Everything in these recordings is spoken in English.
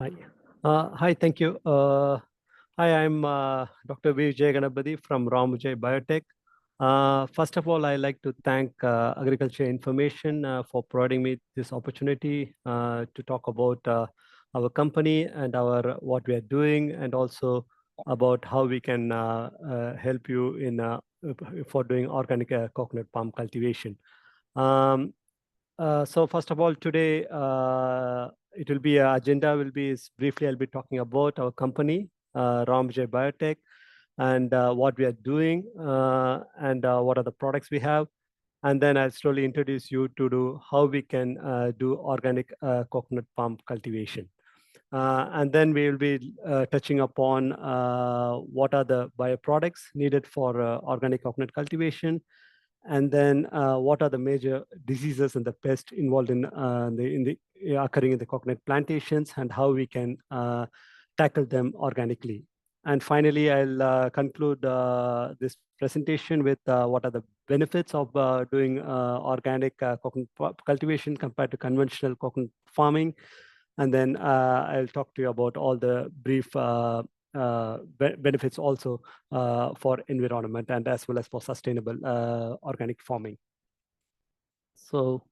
Hi. Hi, thank you. Hi, I'm Dr. V Vijayaganapathy from Romvijay Biotech. First of all, I'd like to thank Agriculture Information for providing me this opportunity to talk about our company and our what we are doing, and also about how we can help you in for doing organic coconut palm cultivation. Um, so first of all, today it will be agenda will be is briefly I'll be talking about our company, Romvijay Biotech, and what we are doing and what are the products we have. And then I'll slowly introduce you to do how we can do organic coconut palm cultivation. And then we will be touching upon what are the bioproducts needed for organic coconut cultivation, and then what are the major diseases and the pests involved in the occurring in the coconut plantations, and how we can tackle them organically. And finally, I'll conclude this presentation with what are the benefits of doing organic coconut cultivation compared to conventional coconut farming. And then I'll talk to you about all the brief benefits also for environment and as well as for sustainable organic farming. So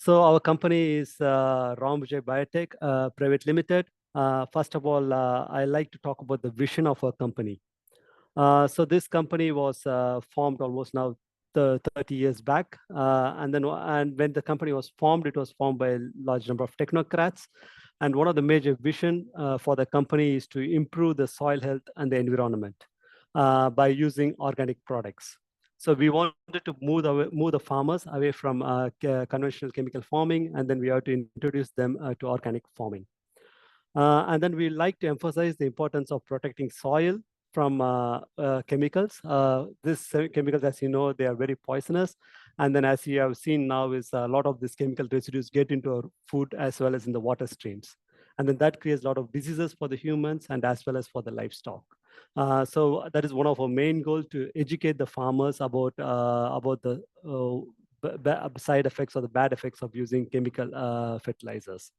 our company is Romvijay Biotech Private Limited. First of all, I like to talk about the vision of our company. So this company was formed almost now 30 years back. And when the company was formed, it was formed by a large number of technocrats. And one of the major vision for the company is to improve the soil health and the environment by using organic products. So we wanted to move the farmers away from conventional chemical farming, and then we have to introduce them to organic farming. And then we like to emphasize the importance of protecting soil from chemicals. These chemicals, as you know, they are very poisonous. And then as you have seen now is a lot of these chemical residues get into our food as well as in the water streams. And then that creates a lot of diseases for the humans and as well as for the livestock. So that is one of our main goals, to educate the farmers about the side effects or the bad effects of using chemical fertilizers.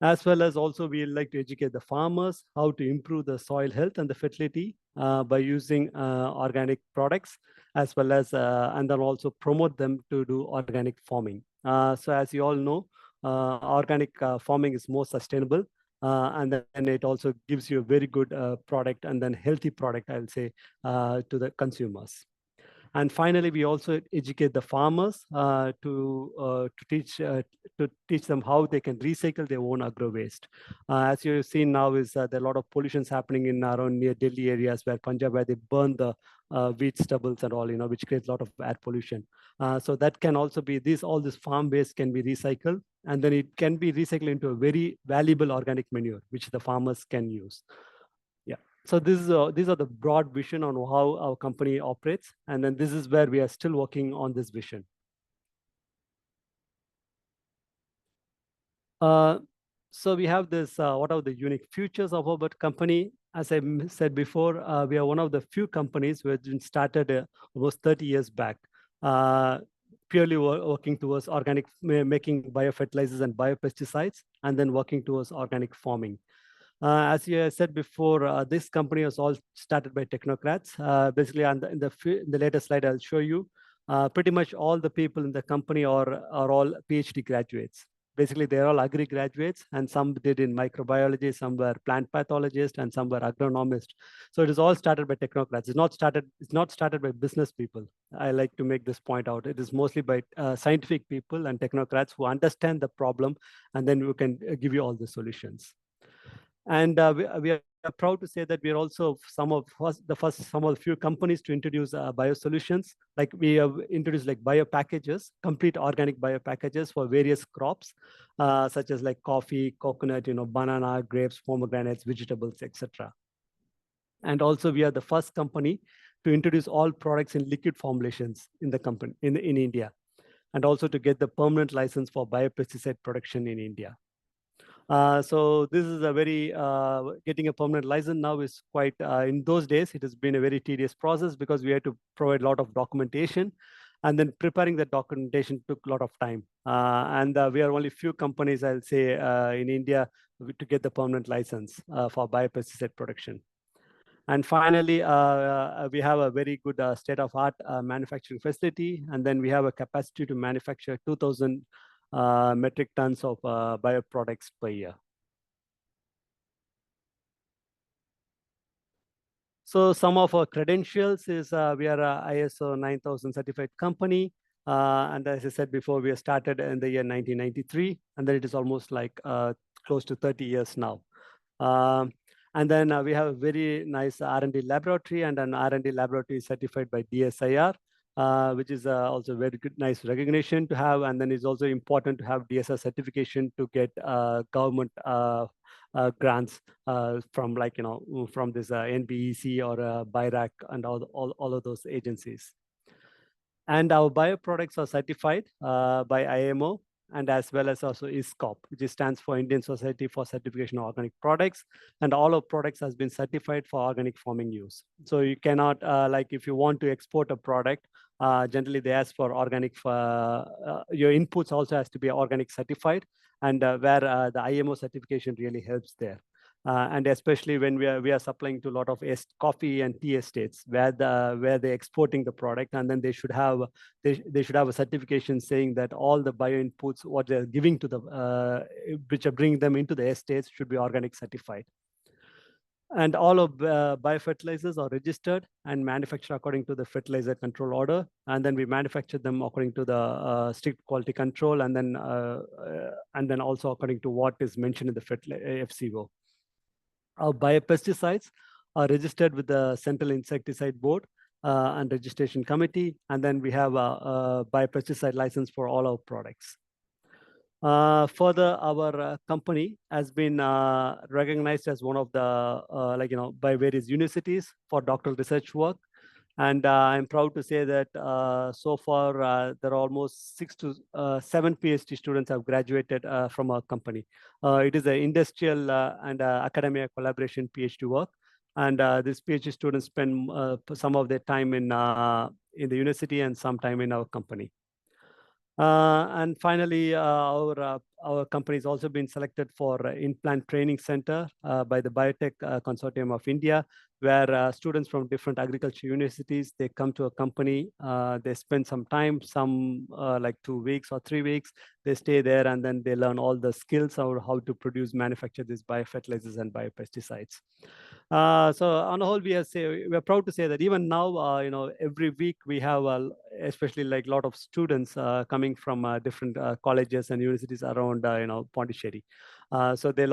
As well as also we like to educate the farmers how to improve the soil health and the fertility by using organic products, as well as and then also promote them to do organic farming. So as you all know, organic farming is more sustainable, and then it also gives you a very good product, and then healthy product, I'll say, to the consumers. And finally, we also educate the farmers to teach them how they can recycle their own agro waste. As you've seen now, is there are a lot of pollutions happening in around near Delhi areas where Punjab, where they burn the wheat stubbles and all, which creates a lot of air pollution. So that can also be all this farm waste can be recycled, and then it can be recycled into a very valuable organic manure, which the farmers can use. Yeah. So these are the broad vision on how our company operates, and then this is where we are still working on this vision. So we have this, what are the unique features of our company? As I said before, we are one of the few companies who have been started almost 30 years back, purely working towards organic, making biofertilizers and biopesticides, and then working towards organic farming. As you said before, this company was all started by technocrats. Basically, in the latest slide, I'll show you, pretty much all the people in the company are all PhD graduates. Basically, they're all agri graduates, and some did in microbiology, some were plant pathologists, and some were agronomists. So it is all started by technocrats. It's not started by business people. I like to make this point out. It is mostly by scientific people and technocrats who understand the problem, and then we can give you all the solutions. And we are proud to say that we are also some of the few companies to introduce biosolutions. Like we have introduced like bio packages, complete organic bio packages for various crops, such as like coffee, coconut, banana, grapes, pomegranates, vegetables, etc. And also we are the first company to introduce all products in liquid formulations in the company in India, and also to get the permanent license for biopesticide production in India. So this is a very, getting a permanent license now is quite, in those days, it has been a very tedious process because we had to provide a lot of documentation. And then preparing the documentation took a lot of time. And we are only few companies, I'll say, in India to get the permanent license for biopesticide production. And finally, we have a very good state-of-art manufacturing facility, and then we have a capacity to manufacture 2,000 metric tons of bioproducts per year. So some of our credentials is we are a ISO 9000 certified company. And as I said before, we started in the year 1993, and then it is almost like close to 30 years now. Um, and then we have a very nice R&D laboratory, and an R&D laboratory certified by DSIR, which is also very good, nice recognition to have. And then it's also important to have DSR certification to get government grants from from this NBEC or BIRAC and all of those agencies. And our bioproducts are certified by IMO, and as well as also ISCOP, which stands for Indian Society for Certification of Organic Products. And all our products has been certified for organic farming use. So you cannot, like if you want to export a product, generally they ask for organic, your inputs also has to be organic certified, and where the IMO certification really helps there. And especially when we are supplying to a lot of coffee and tea estates where they're exporting the product, and then they should have a certification saying that all the bio inputs what they're giving to the which are bringing them into the estates should be organic certified. And all of biofertilizers are registered and manufactured according to the fertilizer control order. And then we manufacture them according to the strict quality control, and then also according to what is mentioned in the FCO. Our biopesticides are registered with the Central Insecticide Board and Registration Committee. And then we have a biopesticide license for all our products. Further, our company has been recognized as one of the, by various universities for doctoral research work. And I'm proud to say that so far, there are almost 6 to 7 PhD students have graduated from our company. It is an industrial and academia collaboration PhD work. And these PhD students spend some of their time in the university and some time in our company. And finally, our company has also been selected for Implant Training Center by the Biotech Consortium of India, where students from different agriculture universities, they come to a company, they spend some time, some like 2 weeks or 3 weeks, they stay there, and then they learn all the skills of how to manufacture these biofertilizers and biopesticides. So on the whole, we are proud to say that even now, every week we have, especially like a lot of students coming from different colleges and universities around, Pondicherry. So they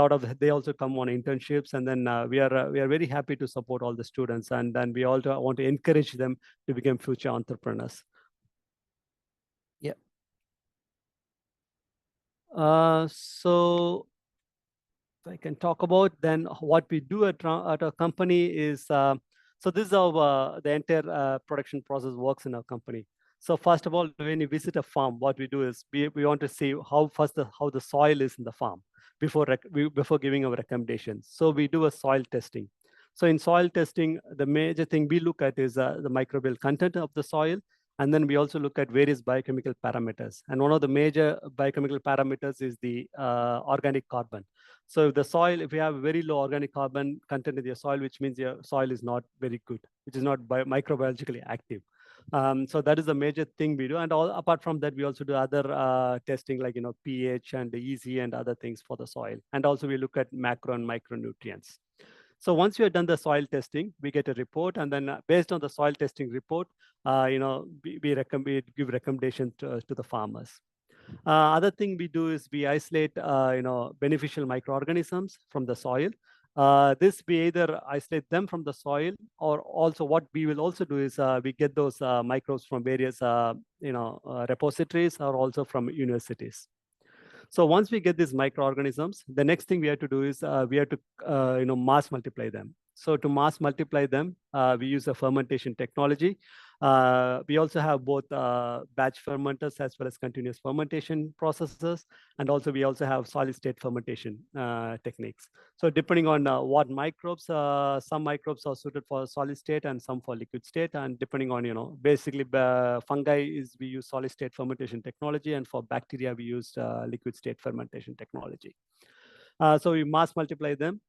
also come on internships, and then we are very happy to support all the students, and then we also want to encourage them to become future entrepreneurs. Yeah. So I can talk about then what we do at our company is, so this is how the entire production process works in our company. So first of all, when you visit a farm, what we do is we want to see how the soil is in the farm before giving our recommendations. So we do a soil testing. So in soil testing, the major thing we look at is the microbial content of the soil. And then we also look at various biochemical parameters. And one of the major biochemical parameters is the organic carbon. So if you have very low organic carbon content in your soil, which means your soil is not very good, which is not microbiologically active. So that is the major thing we do. And apart from that, we also do other testing like, pH and EC and other things for the soil. And also we look at macro and micronutrients. So once you have done the soil testing, we get a report, and then based on the soil testing report, we give recommendations to the farmers. Other thing we do is we isolate, beneficial microorganisms from the soil. This we either isolate them from the soil, or also what we will also do is we get those microbes from various, repositories, or also from universities. So once we get these microorganisms, the next thing we have to do is we have to mass multiply them. So to mass multiply them, we use a fermentation technology. We also have both batch fermenters as well as continuous fermentation processes. And also we also have solid state fermentation techniques. So depending on what microbes, some microbes are suited for solid state and some for liquid state. And depending on, basically fungi we use solid state fermentation technology, and for bacteria, we use liquid state fermentation technology. So we mass multiply them.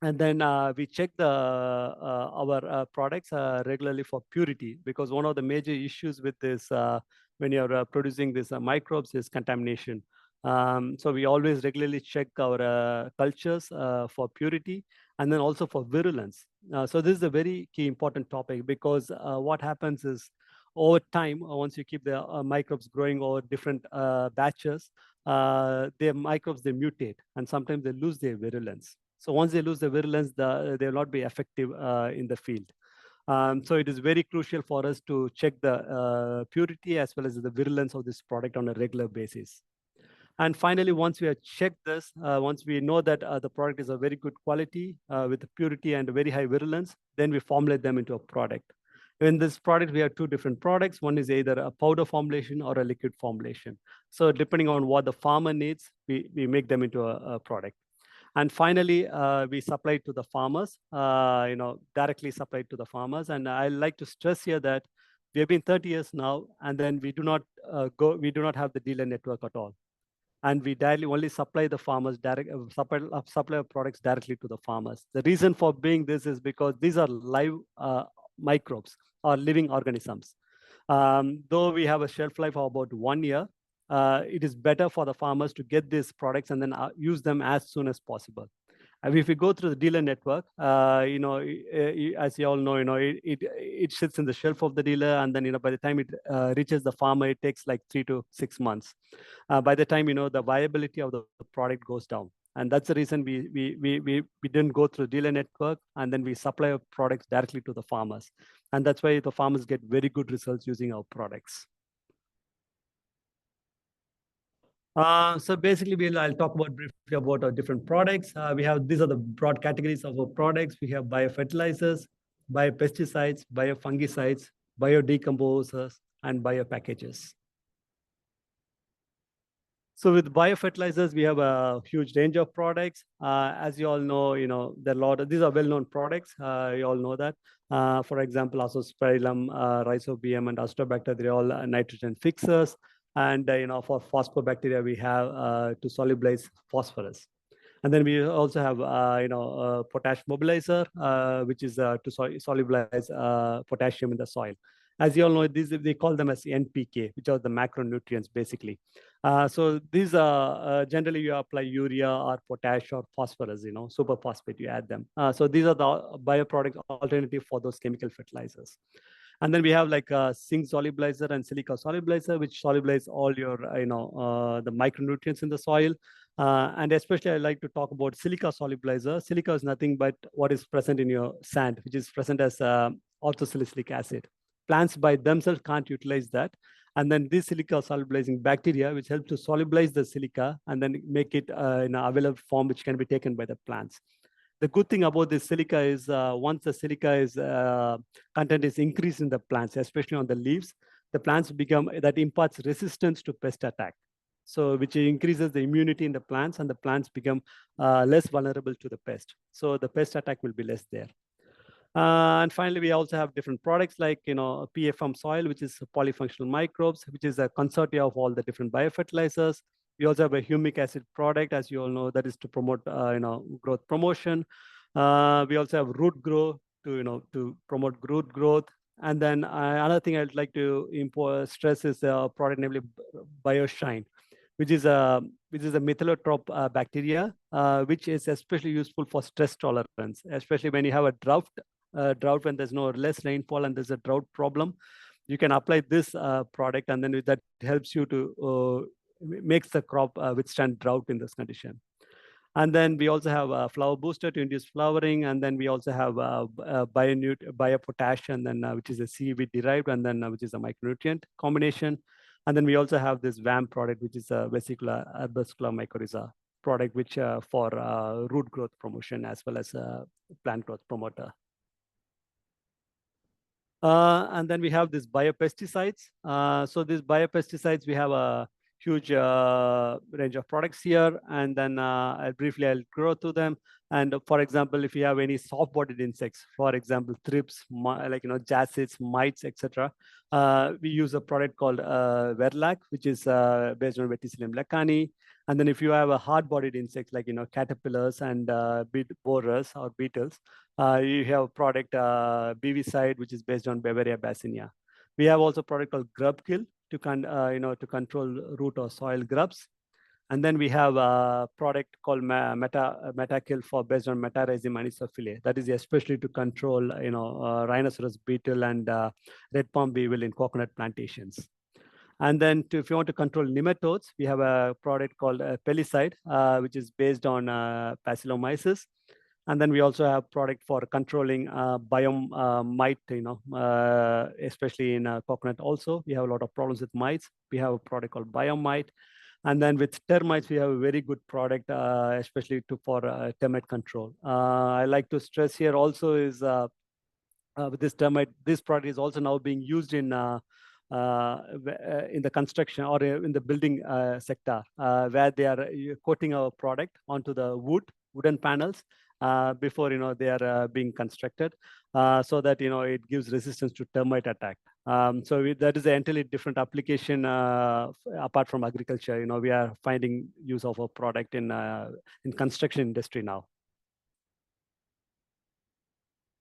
And then we check our products regularly for purity, because one of the major issues with this when you're producing these microbes is contamination. So we always regularly check our cultures for purity, and then also for virulence. So this is a very key important topic, because what happens is over time, once you keep the microbes growing over different batches, their microbes, they mutate, and sometimes they lose their virulence. So once they lose the virulence, they will not be effective in the field. So it is very crucial for us to check the purity as well as the virulence of this product on a regular basis. And finally, once we have checked this, once we know that the product is a very good quality with purity and very high virulence, then we formulate them into a product. In this product, we have two different products. One is either a powder formulation or a liquid formulation. So depending on what the farmer needs, we make them into a product. And finally, we supply it to the farmers, directly supplied to the farmers. And I like to stress here that we have been 30 years now, and then we do not have the dealer network at all. And we directly only supply the farmers, supply our products directly to the farmers. The reason for being this is because these are live microbes or living organisms. Though we have a shelf life of about 1 year, it is better for the farmers to get these products and then use them as soon as possible. And if we go through the dealer network, as you all know, it sits in the shelf of the dealer, and then by the time it reaches the farmer, it takes like 3 to 6 months. By the time the viability of the product goes down, and that's the reason we didn't go through the dealer network, and then we supply our products directly to the farmers, and that's why the farmers get very good results using our products. So basically, I'll talk briefly about our different products. These are the broad categories of our products. We have biofertilizers, biopesticides, biofungicides, biodecomposers, and biopackages. So with biofertilizers, we have a huge range of products. As you all know, there are a lot of, these are well-known products. You all know that. For example, Azospirillum, Rhizobium, and Astrobacter, they're all nitrogen fixers. And for phosphobacteria, we have to solubilize phosphorus. And then we also have potash mobilizer, which is to solubilize potassium in the soil. As you all know, they call them as NPK, which are the macronutrients, basically. So these are generally you apply urea or potash or phosphorus, superphosphate, you add them. So these are the bioproduct alternative for those chemical fertilizers. And then we have like a zinc solubilizer and silica solubilizer, which solubilize all your, the micronutrients in the soil. And especially I like to talk about silica solubilizer. Silica is nothing but what is present in your sand, which is present as orthosalicylic acid. Plants by themselves can't utilize that. And then this silica solubilizing bacteria, which helps to solubilize the silica and then make it in an available form, which can be taken by the plants. The good thing about this silica is once the silica content is increased in the plants, especially on the leaves, the plants that imparts resistance to pest attack. So which increases the immunity in the plants, and the plants become less vulnerable to the pest. So the pest attack will be less there. And finally, we also have different products like, PFM soil, which is polyfunctional microbes, which is a consortia of all the different biofertilizers. We also have a humic acid product, as you all know, that is to promote, growth promotion. We also have root grow to promote root growth. And then another thing I'd like to stress is a product namely BioShine, which is a methylotrope bacteria, which is especially useful for stress tolerance, especially when you have a drought when there's less rainfall and there's a drought problem. You can apply this product, and then that helps you to makes the crop withstand drought in this condition. And then we also have a flower booster to induce flowering. And then we also have biopotash, and then which is a seaweed derived, and then which is a micronutrient combination. And then we also have this VAM product, which is a vesicular herbuscular mycorrhiza product, which for root growth promotion as well as plant growth promoter. And then we have these biopesticides. So these biopesticides, we have a huge range of products here. And then I'll go through them. And for example, if you have any soft-bodied insects, for example, thrips, jassids, mites, etc., we use a product called Verlac, which is based on Verticillium lacani. And then if you have a hard-bodied insects like caterpillars and borers or beetles, you have a product BV-side, which is based on Bavaria bassinia. We have also a product called grub kill to control root or soil grubs. And then we have a product called Metakill for based on Metarhizium anisophilae. That is especially to control rhinoceros beetle and red palm beetle in coconut plantations. And then if you want to control nematodes, we have a product called Pelicide, which is based on Bacillomyces. And then we also have product for controlling mite, especially in coconut also. We have a lot of problems with mites. We have a product called biomite. And then with termites, we have a very good product, especially for termite control. I like to stress here also is with this termite, this product is also now being used in the construction or in the building sector, where they are coating our product onto the wooden panels before they are being constructed, so that it gives resistance to termite attack. So that is an entirely different application apart from agriculture. We are finding use of a product in construction industry now.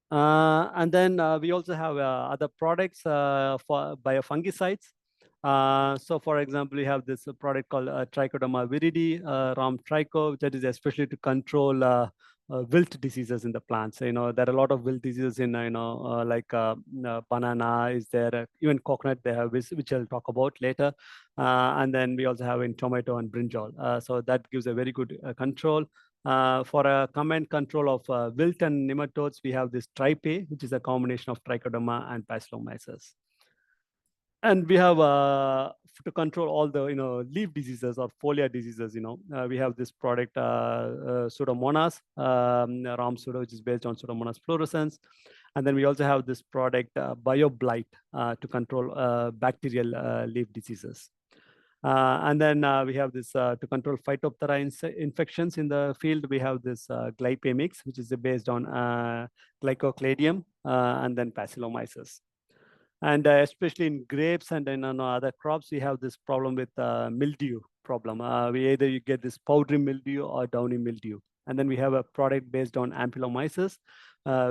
And then we also have other products for biofungicides. So for example, we have this product called Trichoderma viridi, Ram Tricho, that is especially to control wilt diseases in the plants. There are a lot of wilt diseases in, banana is there, even coconut they have, which I'll talk about later. And then we also have in tomato and brinjal. So that gives a very good control. For a combined control of wilt and nematodes, we have this Tripe, which is a combination of Trichoderma and Bacillomyces. And we have to control all the leaf diseases or foliar diseases. We have this product Pseudomonas, Ram Pseudo, which is based on Pseudomonas fluorescens. And then we also have this product BioBlight to control bacterial leaf diseases. And then we have this to control Phytophthora infections in the field. We have this Glypamix, which is based on Glycocladium and then Bacillomyces. And especially in grapes and in other crops, we have this problem with mildew problem. We either you get this powdery mildew or downy mildew. And then we have a product based on Ampelomyces,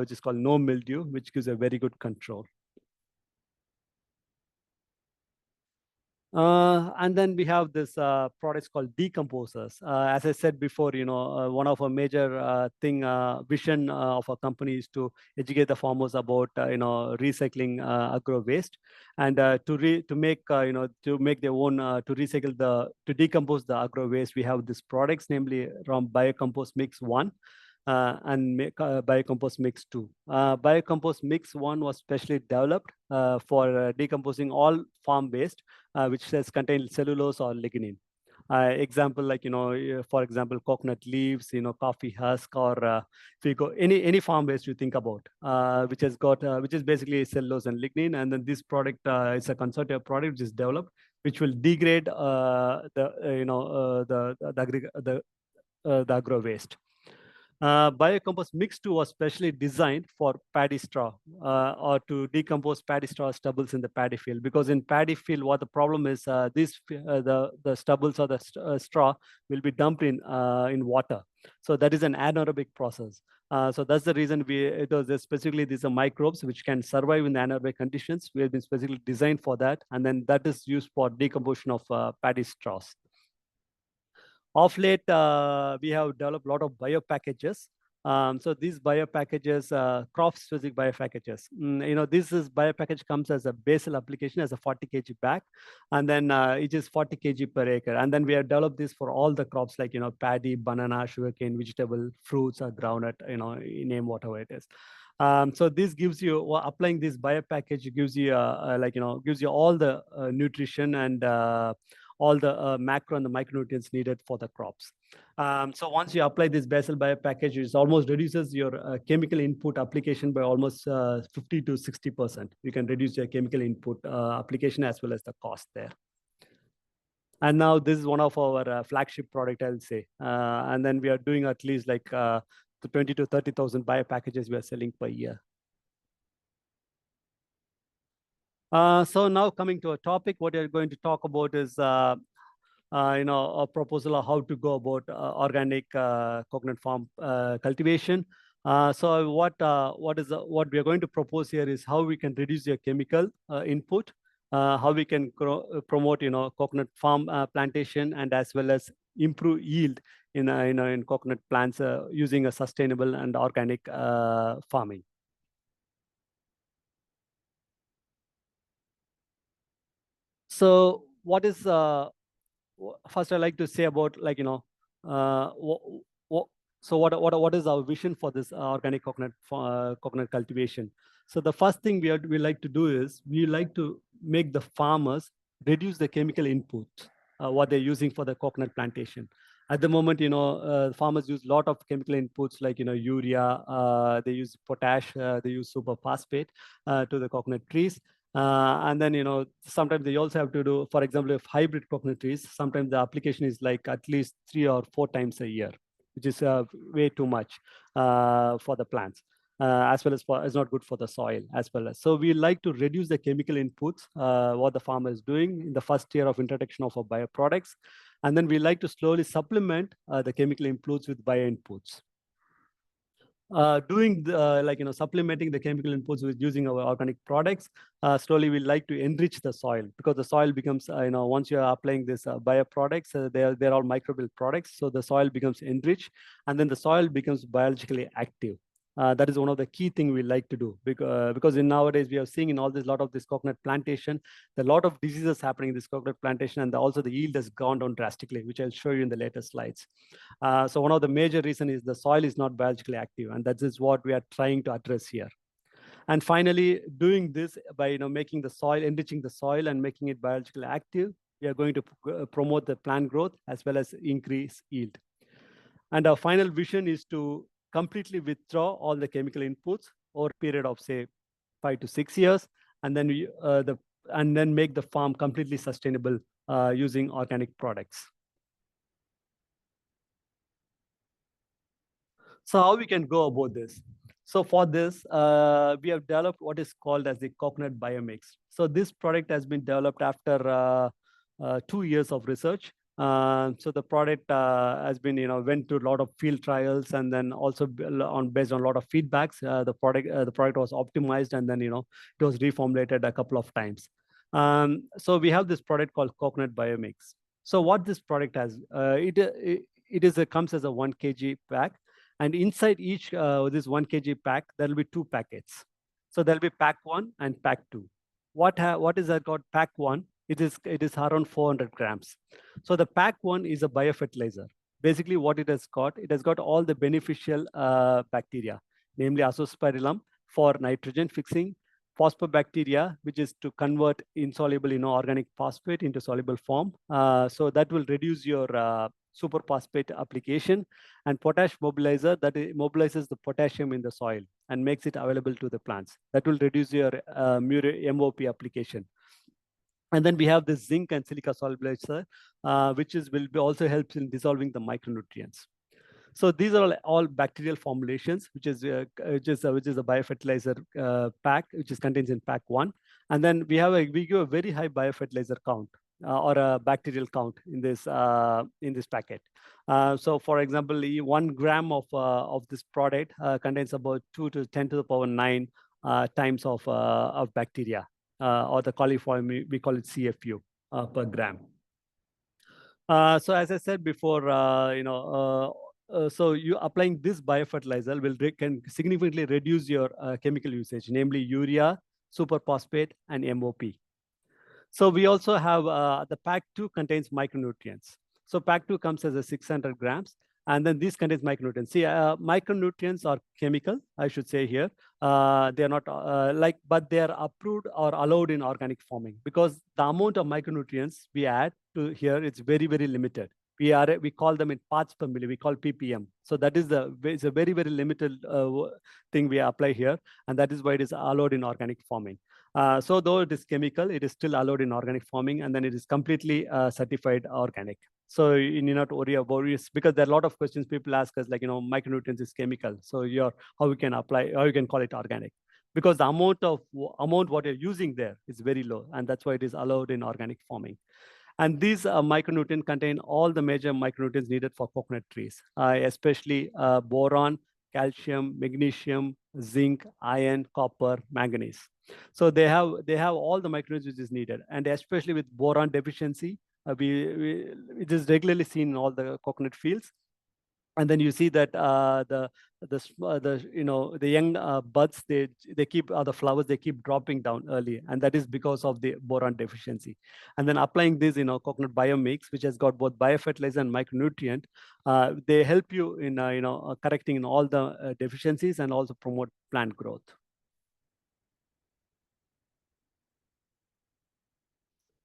which is called no mildew, which gives a very good control. And then we have this products called decomposers. As I said before, one of our major vision of our company is to educate the farmers about recycling agro waste, and to make their own to recycle to decompose the agro waste. We have these products, namely from Biocompost Mix 1. And Biocompost Mix 2. Biocompost Mix 1 was specially developed for decomposing all farm waste, which says contain cellulose or lignin. Example like, for example, coconut leaves, coffee husk, or if you go any farm waste you think about, which is basically cellulose and lignin. And then this product is a consortium product which is developed, which will degrade the agro waste. Biocompost Mix 2 was specially designed for paddy straw or to decompose paddy straw stubbles in the paddy field, because in paddy field what the problem is, the stubbles or the straw will be dumped in water. So that is an anaerobic process. So that's the reason specifically these are microbes which can survive in the anaerobic conditions. We have been specifically designed for that, and then that is used for decomposition of paddy straws. Of late, we have developed a lot of bio packages. So these bio packages, crop-specific bio packages. This bio package comes as a basal application as a 40 kg bag, and then it is 40 kg per acre. And then we have developed this for all the crops like paddy, banana, sugarcane, vegetable, fruits, or groundnut. Name whatever it is. So this gives you applying this bio package gives you gives you all the nutrition and all the macro and the micronutrients needed for the crops. So once you apply this basal bio package, it almost reduces your chemical input application by almost 50 to 60%. You can reduce your chemical input application as well as the cost there. And now this is one of our flagship product, I'll say. And then we are doing at least like the 20 to 30,000 bio packages we are selling per year. So now coming to a topic, what we're going to talk about is a proposal of how to go about organic coconut farm cultivation. So what we are going to propose here is how we can reduce your chemical input, how we can promote coconut farm plantation, and as well as improve yield in coconut plants using a sustainable and organic farming. So what is first I'd like to say about so what is our vision for this organic coconut cultivation? So the first thing we like to do is we like to make the farmers reduce the chemical input what they're using for the coconut plantation. At the moment, farmers use a lot of chemical inputs like urea, they use potash, they use superphosphate to the coconut trees. And then, sometimes they also have to do, for example, if hybrid coconut trees, sometimes the application is like at least 3 or 4 times a year, which is way too much for the plants, as well as it's not good for the soil as well as. So we like to reduce the chemical inputs, what the farmer is doing in the first year of introduction of our bioproducts. And then we like to slowly supplement the chemical inputs with bio inputs. Doing supplementing the chemical inputs with using our organic products, slowly we like to enrich the soil, because the soil becomes, once you're applying this bioproducts, they're all microbial products. So the soil becomes enriched, and then the soil becomes biologically active. That is one of the key things we like to do, because in nowadays we are seeing in all this lot of this coconut plantation, there are a lot of diseases happening in this coconut plantation, and also the yield has gone down drastically, which I'll show you in the later slides. So one of the major reasons is the soil is not biologically active, and that is what we are trying to address here. And finally, doing this by making the soil, enriching the soil and making it biologically active, we are going to promote the plant growth as well as increase yield. And our final vision is to completely withdraw all the chemical inputs over a period of say 5 to 6 years, and then make the farm completely sustainable using organic products. So how we can go about this? So for this, we have developed what is called as the coconut biomix. So this product has been developed after 2 years of research. So the product has been, went to a lot of field trials, and then also based on a lot of feedbacks, the product was optimized, and then, it was reformulated a couple of times. So we have this product called coconut biomix. So what this product has, it comes as a 1 kg pack. And inside each this 1 kg pack, there will be 2 packets. So there'll be pack 1 and pack 2. What is that called? Pack 1, it is around 400 grams. So the pack 1 is a biofertilizer. Basically what it has got all the beneficial bacteria, namely Azospirillum for nitrogen fixing, phosphobacteria, which is to convert insoluble organic phosphate into soluble form. So that will reduce your superphosphate application, and potash mobilizer, that mobilizes the potassium in the soil and makes it available to the plants. That will reduce your MOP application. And then we have the zinc and silica solubilizer, which also helps in dissolving the micronutrients. So these are all bacterial formulations, which is a biofertilizer pack, which is contains in pack 1. And then we give a very high biofertilizer count or a bacterial count in this packet. So for example, 1 gram of this product contains about 2 to 10 to the power 9 times of bacteria, or the coliform, we call it CFU per gram. So as I said before, so you applying this biofertilizer can significantly reduce your chemical usage, namely urea, superphosphate, and MOP. So we also have the pack 2 contains micronutrients. So pack 2 comes as a 600 grams, and then this contains micronutrients. See, micronutrients are chemical, I should say here. They are not but they are approved or allowed in organic farming, because the amount of micronutrients we add to here, it's very, very limited, we call them in parts per million. We call ppm. So that is it's a very, very limited thing we apply here, and that is why it is allowed in organic farming. So though it is chemical, it is still allowed in organic farming, and then it is completely certified organic. So you need not worry about it, because there are a lot of questions people ask us, like, micronutrients is chemical. So how you can call it organic, because the amount what you're using there is very low, and that's why it is allowed in organic farming. And these micronutrients contain all the major micronutrients needed for coconut trees, especially boron, calcium, magnesium, zinc, iron, copper, manganese. So they have all the micronutrients which is needed, and especially with boron deficiency, it is regularly seen in all the coconut fields. And then you see that the young buds, they keep the flowers, they keep dropping down early, and that is because of the boron deficiency. And then applying this coconut biomix, which has got both biofertilizer and micronutrient, they help you in correcting in all the deficiencies and also promote plant growth.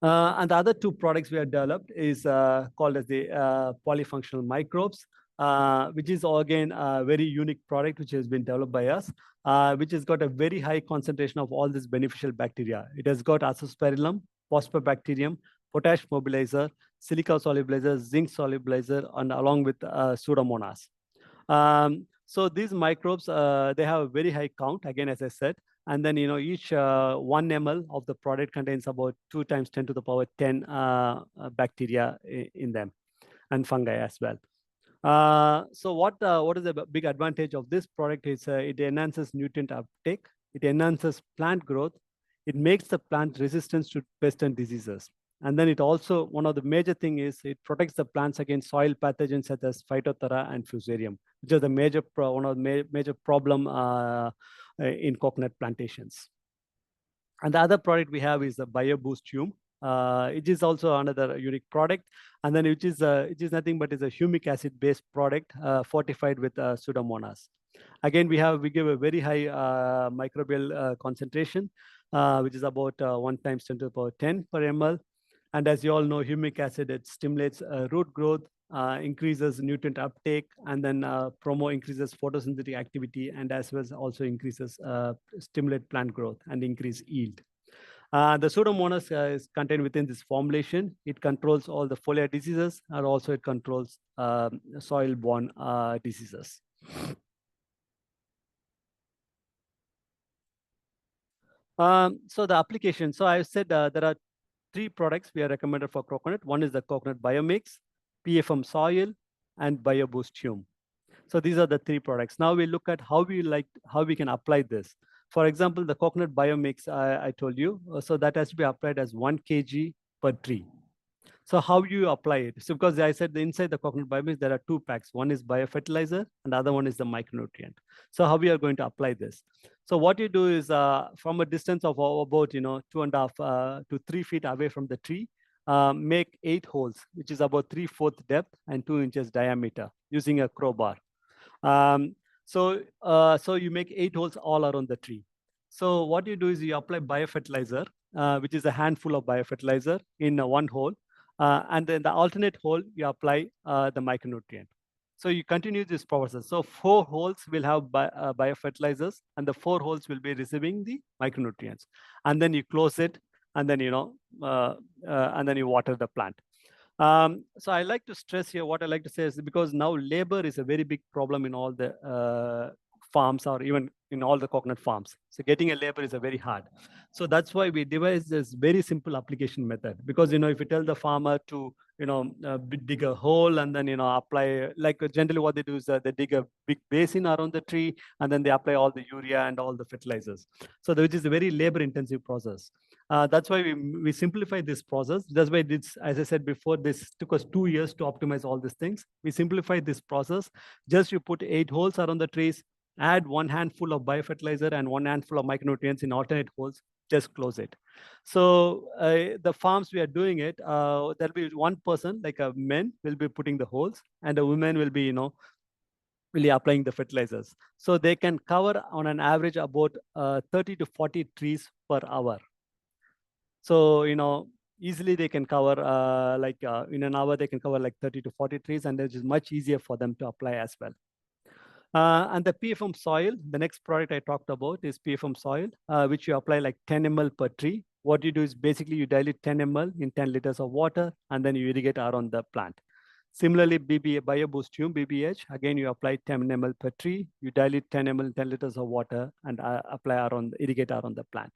And the other two products we have developed is called as the polyfunctional microbes, which is again a very unique product which has been developed by us, which has got a very high concentration of all these beneficial bacteria. It has got Azospirillum, Phosphobacterium, potash mobilizer, silica solubilizer, zinc solubilizer, and along with Pseudomonas. So these microbes, they have a very high count, again, as I said. And then, each 1 ml of the product contains about 2 times 10 to the power 10 bacteria in them, and fungi as well. So what is the big advantage of this product is it enhances nutrient uptake, it enhances plant growth, it makes the plant resistant to pests and diseases. And then it also, one of the major thing is it protects the plants against soil pathogens such as Phytophthora and Fusarium, which is the one of the major problem in coconut plantations. And the other product we have is the BioBoost Hume. It is also another unique product, and then it is nothing but is a humic acid based product fortified with Pseudomonas. Again, we give a very high microbial concentration, which is about 1 times 10 to the power 10 per ml. And as you all know, humic acid, it stimulates root growth, increases nutrient uptake, and then increases photosynthetic activity, and as well as also increases stimulate plant growth and increase yield. The Pseudomonas is contained within this formulation. It controls all the foliar diseases, and also it controls soil-borne diseases. So the application, so I said there are 3 products we are recommended for coconut. One is the coconut biomix, PFM soil, and BioBoost Hume. So these are the 3 products. Now we look at how we can apply this. For example, the coconut biomix I told you, so that has to be applied as 1 kg per tree. So how you apply it? So because I said inside the coconut biomix, there are 2 packs. One is biofertilizer and the other one is the micronutrient. So how we are going to apply this? So what you do is from a distance of about 2.5 to 3 feet away from the tree, make 8 holes, which is about 3/4 depth and 2 inches diameter using a crowbar. So you make 8 holes all around the tree. So what you do is you apply biofertilizer, which is a handful of biofertilizer in 1 hole. And then the alternate hole, you apply the micronutrient. So you continue this process. So 4 holes will have biofertilizers, and the 4 holes will be receiving the micronutrients. And then you close it, and then and then you water the plant. So I like to stress here, what I like to say is, because now labor is a very big problem in all the farms, or even in all the coconut farms. So getting a labor is a very hard. So that's why we devised this very simple application method. Because if you tell the farmer to dig a hole and then apply, like generally what they do is they dig a big basin around the tree, and then they apply all the urea and all the fertilizers. So which is a very labor intensive process. That's why we simplify this process. That's why as I said before, this took us 2 years to optimize all these things. We simplified this process. Just you put 8 holes around the trees, add 1 handful of biofertilizer and 1 handful of micronutrients in alternate holes, just close it. So the farms we are doing it, there'll be 1 person, like a man, will be putting the holes, and a woman will be, really applying the fertilizers. So they can cover on an average about 30 to 40 trees per hour. So, easily they can cover in an hour, they can cover like 30 to 40 trees, and it is much easier for them to apply as well. And the PFM soil, the next product I talked about is PFM soil, which you apply like 10 ml per tree. What you do is basically you dilute 10 ml in 10 liters of water, and then you irrigate around the plant. Similarly, BioBoost BBH, again, you apply 10 ml per tree, you dilute 10 ml in 10 liters of water, and irrigate around the plant.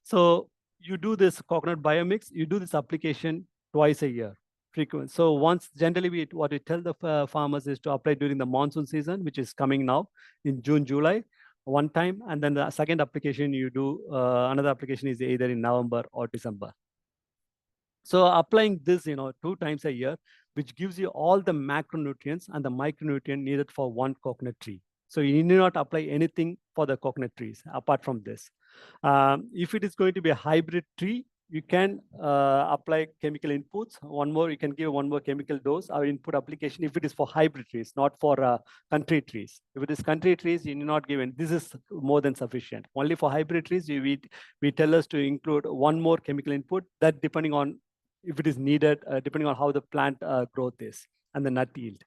So you do this coconut biomix, you do this application twice a year. Frequent. So once, generally, what we tell the farmers is to apply during the monsoon season, which is coming now in June, July, one time, and then the second application you do, another application is either in November or December. So applying this, 2 times a year, which gives you all the macronutrients and the micronutrient needed for one coconut tree. So you need not apply anything for the coconut trees apart from this. If it is going to be a hybrid tree, you can apply chemical inputs. You can give one more chemical dose or input application if it is for hybrid trees, not for country trees. If it is country trees, you need not give it. This is more than sufficient. Only for hybrid trees, we tell us to include one more chemical input, that depending on if it is needed, depending on how the plant growth is and the nut yield.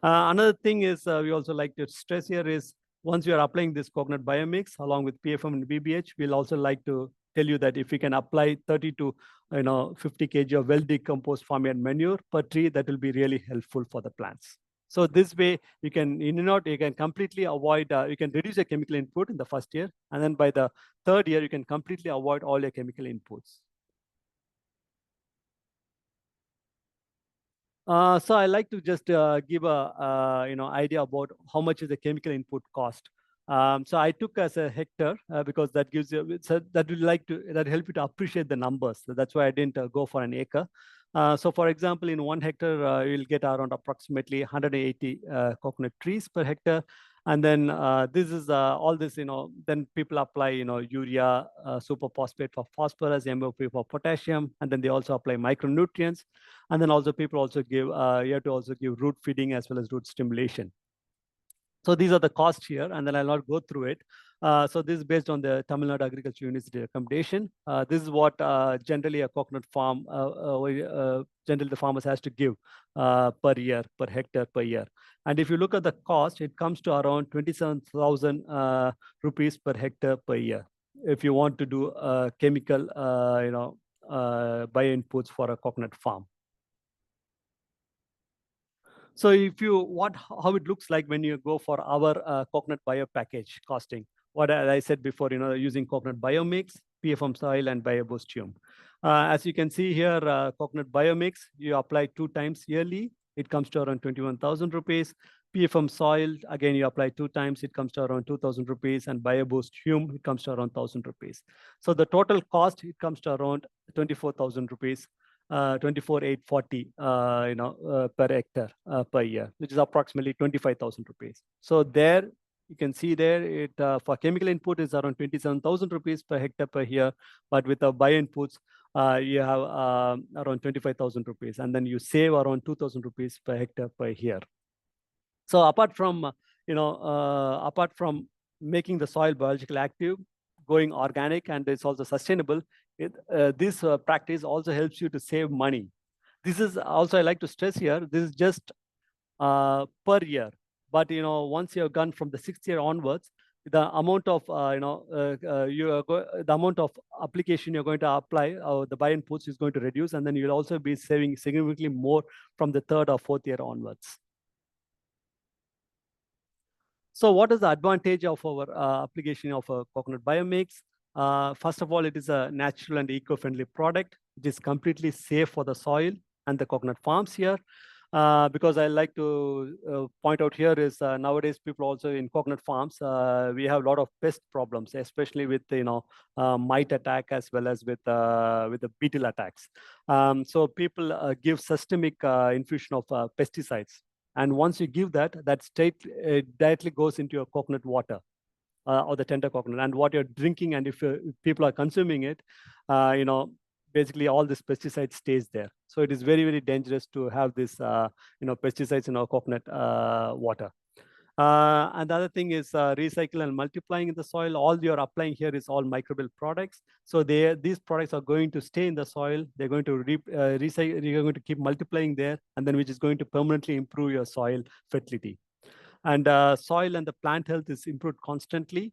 Another thing is we also like to stress here is once you are applying this coconut biomix along with PFM and BBH, we'll also like to tell you that if you can apply 30 to 50 kg of well-decomposed farmyard manure per tree, that will be really helpful for the plants. So this way, you can completely avoid, you can reduce your chemical input in the first year, and then by the third year, you can completely avoid all your chemical inputs. So I like to just give a idea about how much is the chemical input cost. So I took as a hectare because that gives you that help you to appreciate the numbers. So that's why I didn't go for an acre. So for example, in 1 hectare, you'll get around approximately 180 coconut trees per hectare. And then this is all this, then people apply, urea, superphosphate for phosphorus, MOP for potassium, and then they also apply micronutrients. And then also people also give, you have to also give root feeding as well as root stimulation. So these are the costs here, and then I'll not go through it. So this is based on the Tamil Nadu Agriculture University recommendation. This is what generally a coconut farm, generally the farmers has to give per year, per hectare per year. And if you look at the cost, it comes to around 27,000 rupees per hectare per year. If you want to do chemical, bio inputs for a coconut farm. So how it looks like when you go for our coconut bio package costing, what I said before, using coconut biomix, PFM soil, and BioBoost. As you can see here, coconut biomix, you apply 2 times yearly. It comes to around 21,000 rupees. PFM soil, again, you apply 2 times, it comes to around 2,000 rupees, and BioBoost it comes to around 1,000 rupees. So the total cost, it comes to around 24,000 rupees. 24,840 per hectare per year, which is approximately 25,000 rupees. So there you can see there it for chemical input is around 27,000 rupees per hectare per year, but with the bio inputs you have around 25,000 rupees, and then you save around 2,000 rupees per hectare per year. So apart from making the soil biologically active, going organic, and it's also sustainable, this practice also helps you to save money. This is also, I like to stress here, this is just per year. But once you have gone from the 6th year onwards, the amount of the amount of application you're going to apply, the bio inputs is going to reduce, and then you'll also be saving significantly more from the 3rd or 4th year onwards. So what is the advantage of our application of a coconut biomix? First of all, it is a natural and eco-friendly product. It is completely safe for the soil and the coconut farms here. Because I like to point out here is nowadays people also in coconut farms, we have a lot of pest problems, especially with mite attack as well as with the beetle attacks. So people give systemic infusion of pesticides. And once you give that directly goes into your coconut water or the tender coconut. And what you're drinking, and if people are consuming it, basically all this pesticide stays there. So it is very, very dangerous to have this, pesticides in our coconut water. And the other thing is recycle and multiplying in the soil. All you're applying here is all microbial products. So these products are going to stay in the soil. They're going to recycle. You're going to keep multiplying there, and then which is going to permanently improve your soil fertility. And soil and the plant health is improved constantly.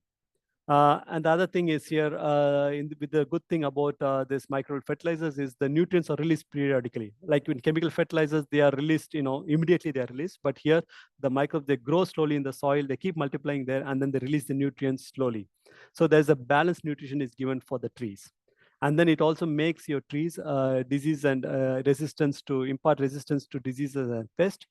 And the other thing is here, with the good thing about this microbial fertilizers is the nutrients are released periodically. Like in chemical fertilizers, they are released, immediately they are released. But here, the microbes, they grow slowly in the soil, they keep multiplying there, and then they release the nutrients slowly. So there's a balanced nutrition is given for the trees. And then it also makes your trees disease and resistance to impart resistance to diseases and pests.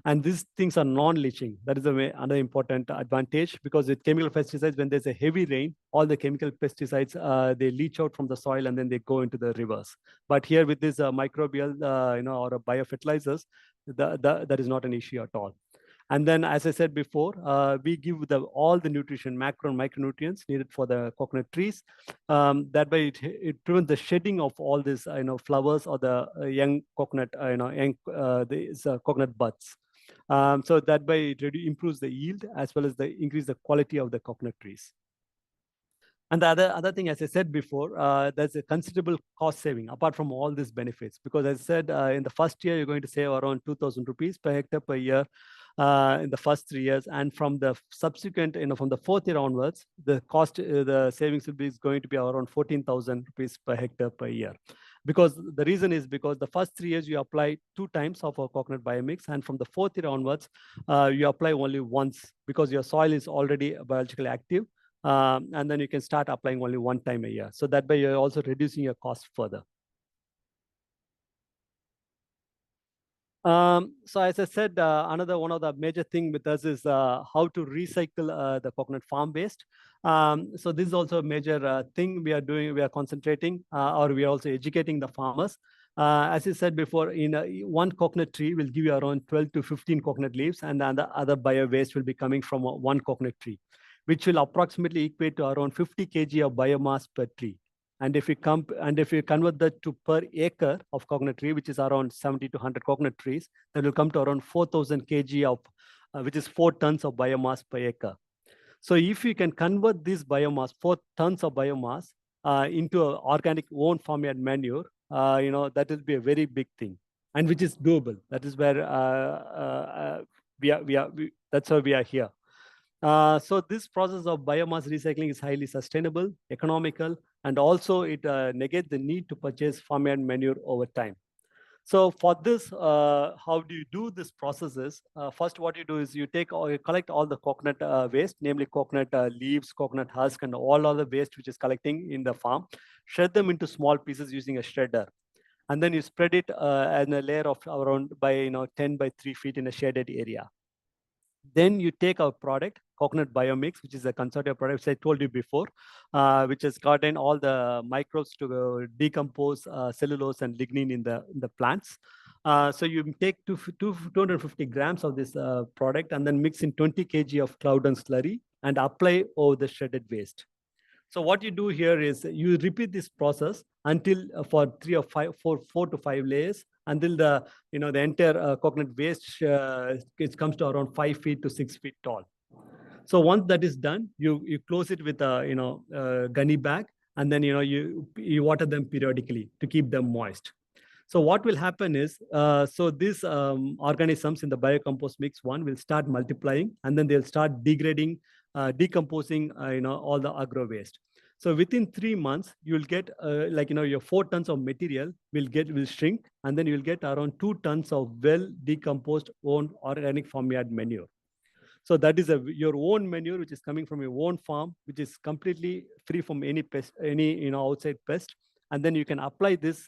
And these things are non-leaching. That is another important advantage, because with chemical pesticides, when there's a heavy rain, all the chemical pesticides, they leach out from the soil and then they go into the rivers. But here with this microbial, or biofertilizers, that is not an issue at all. And then, as I said before, we give all the nutrition, macro and micronutrients needed for the coconut trees. That way, it prevents the shedding of all these, flowers or the young coconut, these coconut buds. So that way, it improves the yield as well as increase the quality of the coconut trees. And the other thing, as I said before, there's a considerable cost saving apart from all these benefits. Because as I said, in the first year, you're going to save around 2,000 rupees per hectare per year in the first 3 years. And from the subsequent, from the fourth year onwards, the cost, the savings will be going to be around 14,000 rupees per hectare per year. Because the reason is because the first 3 years you apply 2 times of a coconut biomix, and from the fourth year onwards, you apply only once, because your soil is already biologically active. And then you can start applying only 1 time a year. So that way you're also reducing your cost further. So as I said, another one of the major thing with us is how to recycle the coconut farm waste. So this is also a major thing we are doing. We are concentrating, or we are also educating the farmers. As I said before, one coconut tree will give you around 12 to 15 coconut leaves, and then the other bio waste will be coming from one coconut tree, which will approximately equate to around 50 kg of biomass per tree. And if you convert that to per acre of coconut tree, which is around 70 to 100 coconut trees, that will come to around 4,000 kg of, which is 4 tons of biomass per acre. So if you can convert this biomass, 4 tons of biomass, into organic own farmyard manure, that will be a very big thing, and which is doable. That is where that's why we are here. So this process of biomass recycling is highly sustainable, economical, and also it negates the need to purchase farmyard manure over time. So for this, how do you do this processes? First, what you do is you collect all the coconut waste, namely coconut leaves, coconut husk, and all other waste which is collecting in the farm. Shred them into small pieces using a shredder. And then you spread it in a layer of around 10 by 3 feet in a shaded area. Then you take our product, coconut biomix, which is a consortium product, which I told you before, which has gotten all the microbes to decompose cellulose and lignin in the plants. So you take 250 grams of this product and then mix in 20 kg of cloud and slurry and apply over the shredded waste. So what you do here is you repeat this process until for 4 to 5 layers, until the entire coconut waste it comes to around 5 feet to 6 feet tall. So once that is done, you close it with a gunny bag, and then you water them periodically to keep them moist. So what will happen is, so these organisms in the biocompost mix one will start multiplying, and then they'll start degrading, decomposing, all the agro waste. So within 3 months, you'll get your 4 tons of material will shrink, and then you'll get around 2 tons of well decomposed own organic farmyard manure. So that is your own manure, which is coming from your own farm, which is completely free from any pest, outside pest, and then you can apply this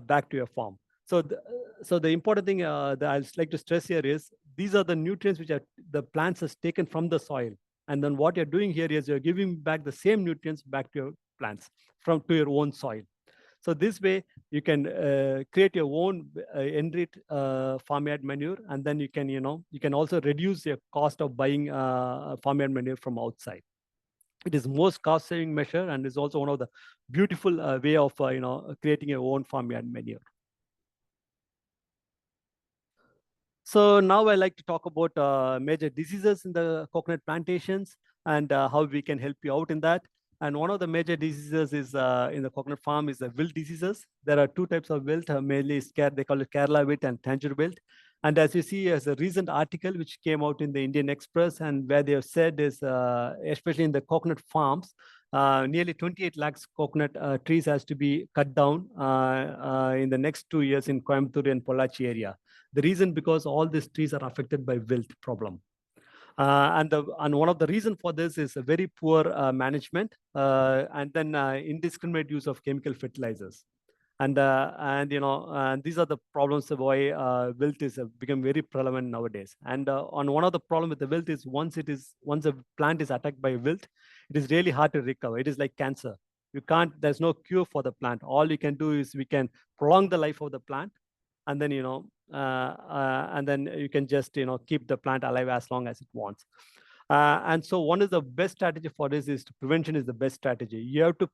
back to your farm. So the important thing that I'd like to stress here is these are the nutrients which the plants has taken from the soil. And then what you're doing here is you're giving back the same nutrients back to your plants to your own soil. So this way you can create your own enriched farmyard manure, and then you can also reduce your cost of buying farmyard manure from outside. It is most cost-saving measure, and is also one of the beautiful way of creating your own farmyard manure. So now I like to talk about major diseases in the coconut plantations and how we can help you out in that. And one of the major diseases is in the coconut farm is the wilt diseases. There are two types of wilt, mainly they call it Kerala wilt and Tangier wilt. And as you see, as a recent article which came out in the Indian Express, and where they have said is, especially in the coconut farms, nearly 28 lakhs coconut trees has to be cut down in the next 2 years in Coimbatore and Pollachi area. The reason because all these trees are affected by wilt problem. And one of the reason for this is a very poor management and then indiscriminate use of chemical fertilizers. And these are the problems of why wilt is become very prevalent nowadays. And on one of the problem with the wilt is once a plant is attacked by wilt, it is really hard to recover. It is like cancer. You can't. There's no cure for the plant. All you can do is we can prolong the life of the plant, and then and then you can just keep the plant alive as long as it wants. And so one is the best strategy for this is prevention is the best strategy. You have to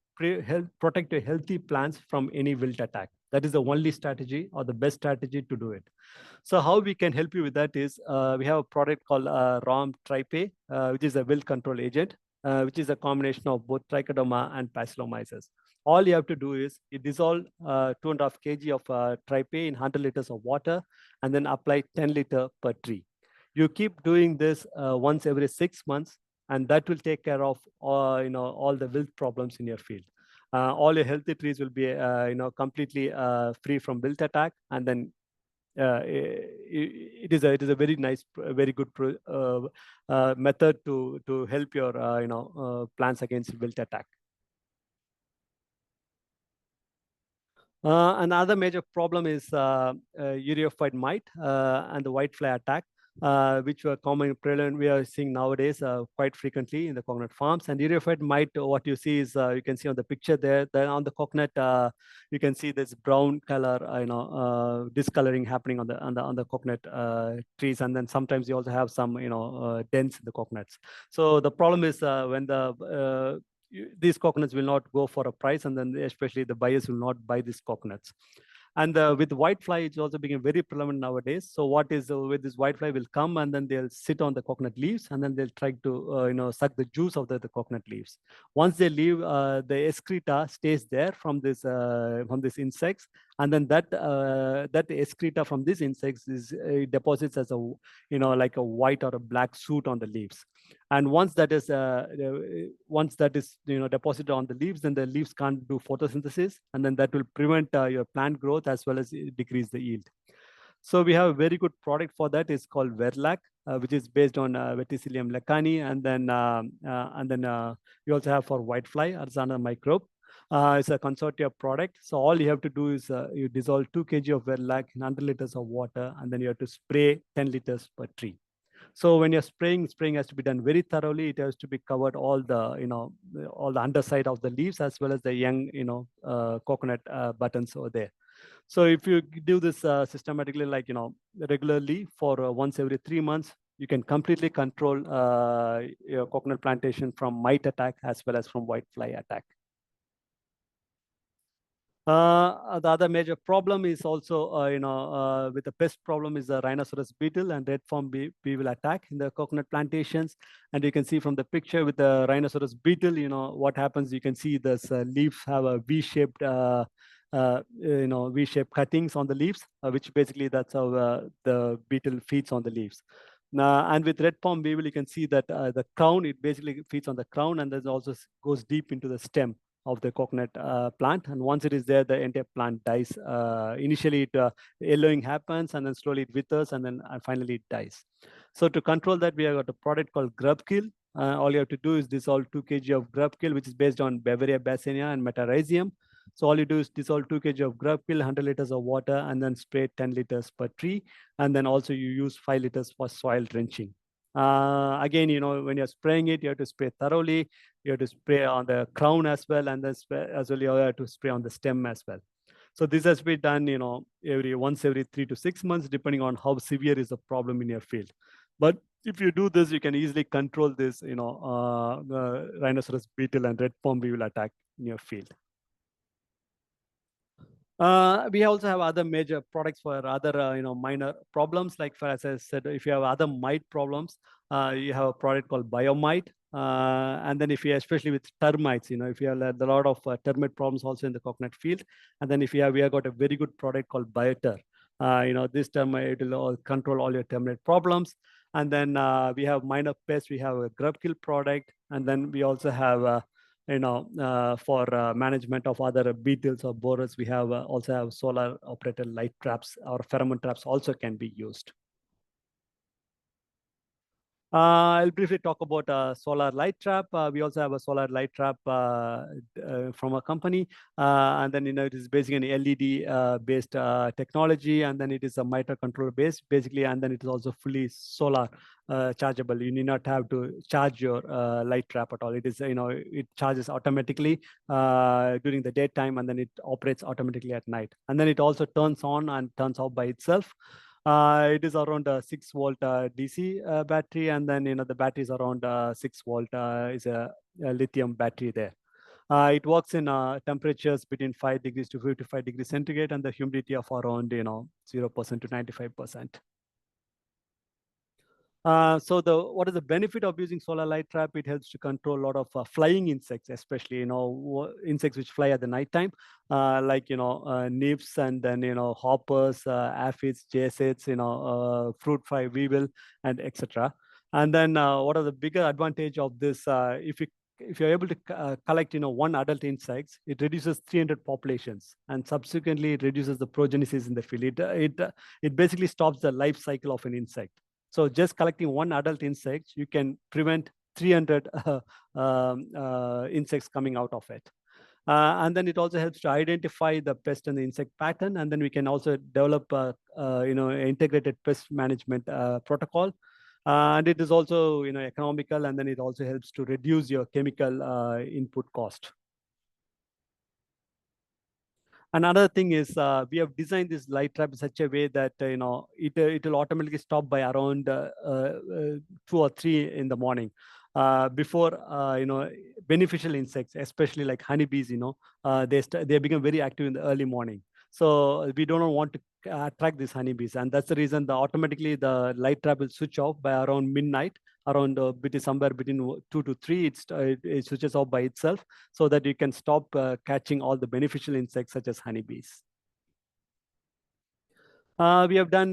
protect your healthy plants from any wilt attack. That is the only strategy or the best strategy to do it. So how we can help you with that is we have a product called Romvijay, which is a wilt control agent, which is a combination of both trichodoma and Pasilomyces. All you have to do is you dissolve 2.5 kg of Tripay in 100 liters of water and then apply 10 liter per tree. You keep doing this once every 6 months, and that will take care of all the wilt problems in your field. All your healthy trees will be completely free from wilt attack, and then it is a very nice, very good method to help your plants against wilt attack. Another major problem is ureophyte mite and the whitefly attack, which were common prevalent we are seeing nowadays quite frequently in the coconut farms. And ureophyte mite, what you see is you can see on the picture there. Then on the coconut, you can see this brown color, discoloring happening on the coconut trees, and then sometimes you also have some dents in the coconuts. So the problem is when these coconuts will not go for a price, and then especially the buyers will not buy these coconuts. And with whitefly, it's also becoming very prevalent nowadays. So what is with this whitefly will come and then they'll sit on the coconut leaves and then they'll try to suck the juice of the coconut leaves. Once they leave, the excreta stays there from this insects, and then that excreta from these insects is deposits as a like a white or a black soot on the leaves. And once that is deposited on the leaves, then the leaves can't do photosynthesis, and then that will prevent your plant growth as well as decrease the yield. So we have a very good product for that. It's called Verlac, which is based on Verticillium lacani, and then we also have for whitefly, Arzana microbe. It's a consortia product. So all you have to do is you dissolve 2 kg of Verlac in 100 liters of water, and then you have to spray 10 liters per tree. So when you're spraying has to be done very thoroughly. It has to be covered all the underside of the leaves as well as the young coconut buttons over there. So if you do this systematically, like regularly for once every 3 months, you can completely control your coconut plantation from mite attack as well as from whitefly attack. The other major problem is also, with the pest problem is the rhinoceros beetle and red form beetle attack in the coconut plantations. And you can see from the picture with the rhinoceros beetle, what happens. You can see this leaves have a V-shaped, V-shaped cuttings on the leaves, which basically that's how the beetle feeds on the leaves. And with red palm beetle, you can see that the crown, it basically feeds on the crown and then also goes deep into the stem of the coconut plant. And once it is there, the entire plant dies. Initially, yellowing happens, and then slowly it withers, and then finally it dies. So to control that, we have got a product called grub kill. All you have to do is dissolve 2 kg of grub kill, which is based on Bavaria bassinia and Metarhizium. So all you do is dissolve 2 kg of grub kill, 100 liters of water, and then spray 10 liters per tree. And then also you use 5 liters for soil drenching. Again, when you're spraying it, you have to spray thoroughly. You have to spray on the crown as well, and then as well you have to spray on the stem as well. So this has to be done, once every 3 to 6 months, depending on how severe is the problem in your field. But if you do this, you can easily control this, rhinoceros beetle and red palm beetle attack in your field. We also have other major products for other minor problems. Like as I said, if you have other mite problems, you have a product called Biomite. And then if you, especially with termites, if you have a lot of termite problems also in the coconut field, and then if you have, we have got a very good product called Bioter. This termite, it will control all your termite problems. And then we have minor pests. We have a grub kill product, and then we also have for management of other beetles or borers, we have also have solar operated light traps, or pheromone traps also can be used. I'll briefly talk about a solar light trap. We also have a solar light trap from a company. And then, it is basically an LED based technology. And then it is a microcontroller based, basically. And then it is also fully solar chargeable. You need not have to charge your light trap at all. It is, it charges automatically during the daytime, and then it operates automatically at night. And then it also turns on and turns off by itself. It is around a 6-volt DC battery, and then the battery is around 6-volt. Is a lithium battery there. It works in temperatures between 5 degrees to 55 degrees centigrade, and the humidity of around 0% to 95%. So what is the benefit of using solar light trap? It helps to control a lot of flying insects, especially insects which fly at the nighttime, like nymphs, and then hoppers, aphids, jacids, fruit fly, weevil, and etc. And then what are the bigger advantage of this? If you're able to collect one adult insects, it reduces 300 populations, and subsequently it reduces the progenesis in the field. It basically stops the life cycle of an insect. So just collecting one adult insect, you can prevent 300 insects coming out of it. And then it also helps to identify the pest and the insect pattern. And then we can also develop integrated pest management protocol. And it is also economical, and then it also helps to reduce your chemical input cost. Another thing is we have designed this light trap in such a way that it will automatically stop by around 2 or 3 in the morning. Before beneficial insects, especially like honeybees, they become very active in the early morning. So we don't want to attract these honeybees, and that's the reason automatically the light trap will switch off by around midnight, around somewhere between 2 to 3. It switches off by itself, so that you can stop catching all the beneficial insects such as honeybees. We have done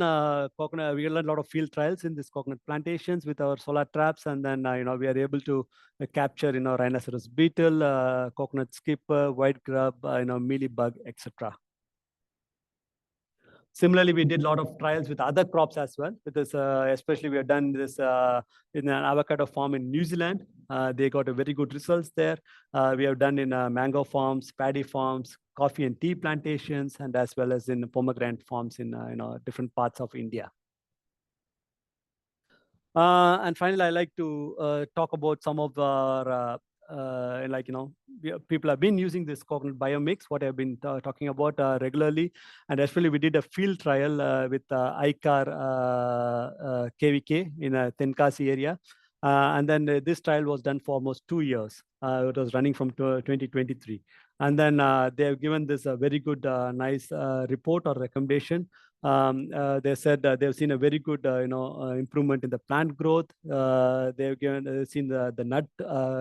coconut. We have done a lot of field trials in these coconut plantations with our solar traps, and then we are able to capture rhinoceros beetle, coconut skipper, white grub, mealybug, etc. Similarly, we did a lot of trials with other crops as well. With this, especially we have done this in an avocado farm in New Zealand. They got a very good results there. We have done in mango farms, paddy farms, coffee and tea plantations, and as well as in pomegranate farms in different parts of India. And finally, I like to talk about some of our people have been using this coconut biomix, what I've been talking about regularly. And actually, we did a field trial with ICAR KVK in a Tenkasi area. And then this trial was done for almost 2 years. It was running from 2023. And then they have given this a very good, nice report or recommendation. They said they've seen a very good, improvement in the plant growth. They've seen the nut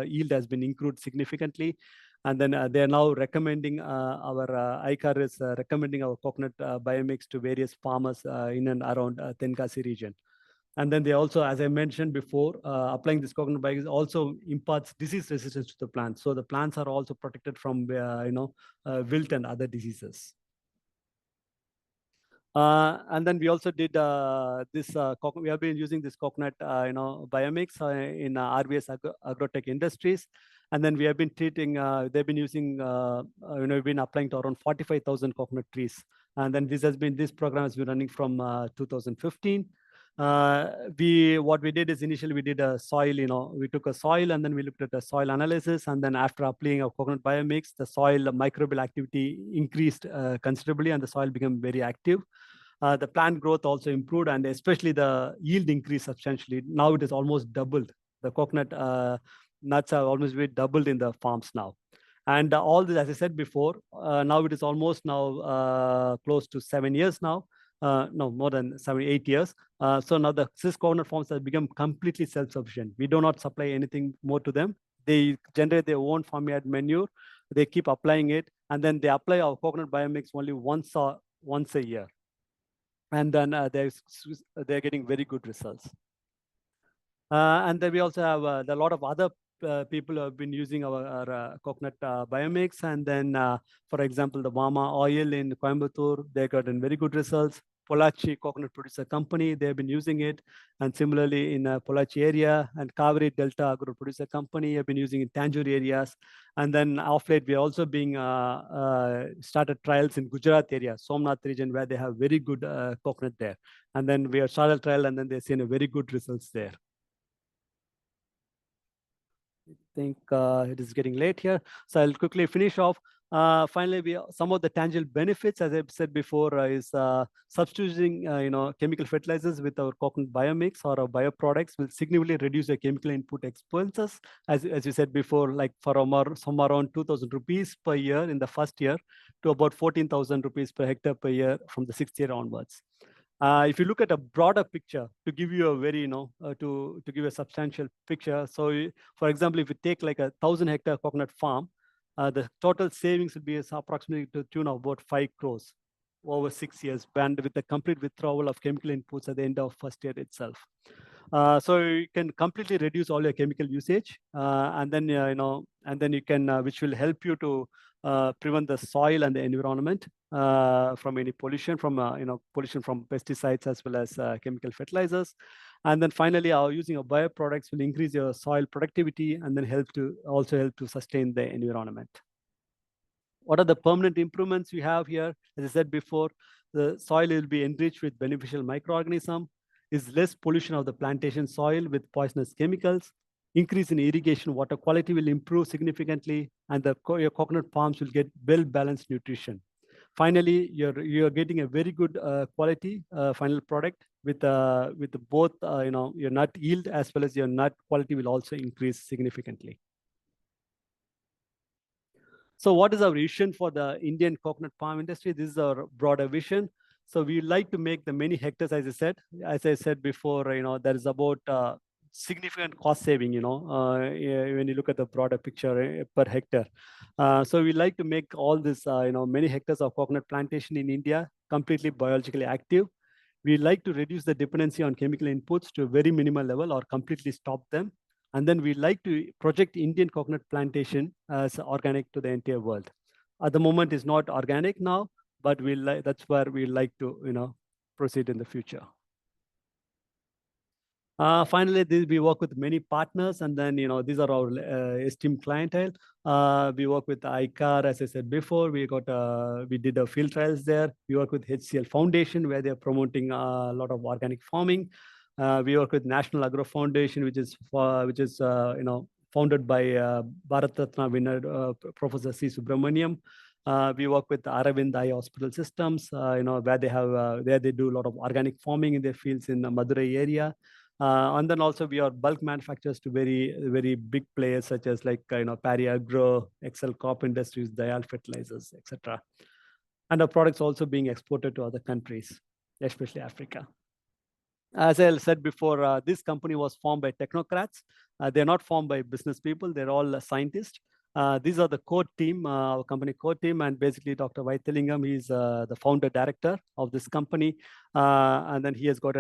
yield has been improved significantly. And then they are now recommending our ICAR is recommending our coconut biomix to various farmers in and around Tenkasi region. And then they also, as I mentioned before, applying this coconut biomix also imparts disease resistance to the plants. So the plants are also protected from wilt and other diseases. And then we also did this. We have been using this coconut, biomix in RBS Agrotech Industries, and then we have been treating. They've been using. We've been applying to around 45,000 coconut trees, and then this program has been running from 2015. What we did is initially we did a soil. We took a soil and then we looked at the soil analysis, and then after applying our coconut biomix, the soil microbial activity increased considerably, and the soil became very active. The plant growth also improved, and especially the yield increased substantially. Now it is almost doubled. The coconut nuts have almost been doubled in the farms now. And all this, as I said before, now it is almost now close to 7 years now. No, more than 7, 8 years. So now the Swiss coconut farms have become completely self-sufficient. We do not supply anything more to them. They generate their own farmyard manure. They keep applying it, and then they apply our coconut biomix only once a year. And then they're getting very good results. And then we also have a lot of other people who have been using our coconut biomix. And then, for example, the Vama oil in Coimbatore, they got very good results. Pollachi Coconut Producer Company, they've been using it. And similarly in Pollachi area, and Kaveri Delta Agro Producer Company have been using it in Tanjore areas. And then off late, we're also being started trials in Gujarat area, Somnath region, where they have very good coconut there. And then we have started trial, and then they're seeing a very good results there. I think it is getting late here. So I'll quickly finish off. Finally, some of the tangible benefits, as I've said before, is substituting chemical fertilizers with our coconut biomix or our bioproducts will significantly reduce the chemical input expenses. As you said before, like for somewhere around 2,000 rupees per year in the first year to about 14,000 rupees per hectare per year from the 6th year onwards. If you look at a broader picture, to give you a very, to give a substantial picture. So, for example, if you take like 1,000-hectare coconut farm, the total savings would be approximately to the tune of about 5 crores over 6 years, and with the complete withdrawal of chemical inputs at the end of first year itself. So you can completely reduce all your chemical usage, and then you can, which will help you to prevent the soil and the environment from any pollution, from pollution from pesticides as well as chemical fertilizers. And then finally, using our bioproducts will increase your soil productivity and then help to sustain the environment. What are the permanent improvements we have here? As I said before, the soil will be enriched with beneficial microorganisms, is less pollution of the plantation soil with poisonous chemicals, increase in irrigation water quality will improve significantly, and your coconut palms will get well-balanced nutrition. Finally, you're getting a very good quality final product with both your nut yield as well as your nut quality will also increase significantly. So what is our vision for the Indian coconut palm industry? This is our broader vision. So we like to make the many hectares, as I said before, there is about significant cost saving, when you look at the broader picture per hectare. So we like to make all this, many hectares of coconut plantation in India completely biologically active. We like to reduce the dependency on chemical inputs to a very minimal level or completely stop them. And then we like to project Indian coconut plantation as organic to the entire world. At the moment, it's not organic now, but that's where we like to proceed in the future. Finally, we work with many partners, and then these are our esteemed clientele. We work with ICAR, as I said before. We did a field trials there. We work with HCL Foundation, where they're promoting a lot of organic farming. We work with National Agro Foundation, which is founded by Bharat Ratna winner Professor C. Subramaniam. We work with Aravind Eye Hospital Systems, where they do a lot of organic farming in their fields in the Madurai area. And then also we are bulk manufacturers to very, very big players such as Pari Agro, Excel Crop Industries, Dayal Fertilizers, etc. And our products also being exported to other countries, especially Africa. As I said before, this company was formed by technocrats. They're not formed by business people. They're all scientists. These are the core team, our company core team, and basically Dr. Vijayaganapathy, he's the founder director of this company. And then he has got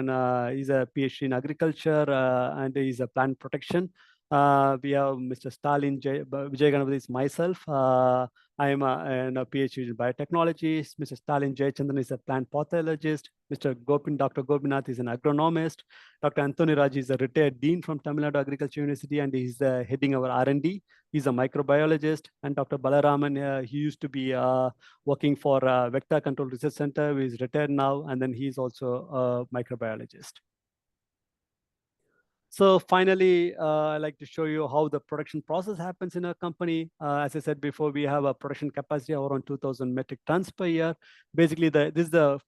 he's a PhD in agriculture and he's a plant protection. We have Mr. Stalin Vijayaganapathy is myself. I am a PhD in biotechnology. Mr. Stalin Jayachandran is a plant pathologist. Dr. Gopinath is an agronomist. Dr. Anthony Raj is a retired dean from Tamil Nadu Agriculture University, and he's heading our R&D. He's a microbiologist. And Dr. Balaraman, he used to be working for Vector Control Research Center. He's retired now, and then he's also a microbiologist. So finally, I'd like to show you how the production process happens in our company. As I said before, we have a production capacity of around 2,000 metric tons per year. Basically, this is the